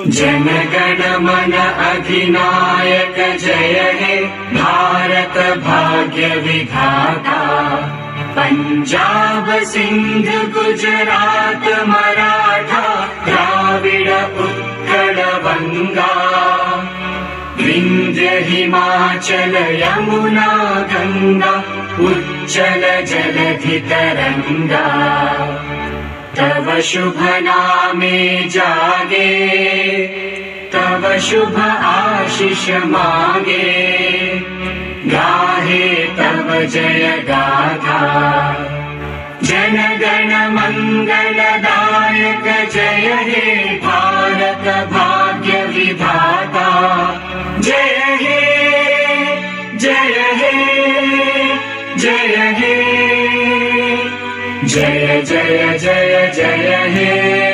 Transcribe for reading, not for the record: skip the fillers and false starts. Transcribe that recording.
जन गण मन अधिनायक जय हे भारत भाग्य विधाता। पंजाब सिंध गुजरात मराठा द्राविड उत्कल बंगा। विंध्य हिमाचल यमुना गंगा उच्चल जलधि तरंगा। तव शुभ नामे जागे तव शुभ आशीष मागे। गाहे तव जय गाथा जन गण मंगलदायक जय हे भारत भाग्य विधाता। जय हे जय हे जय हे जय जय जय जय हे।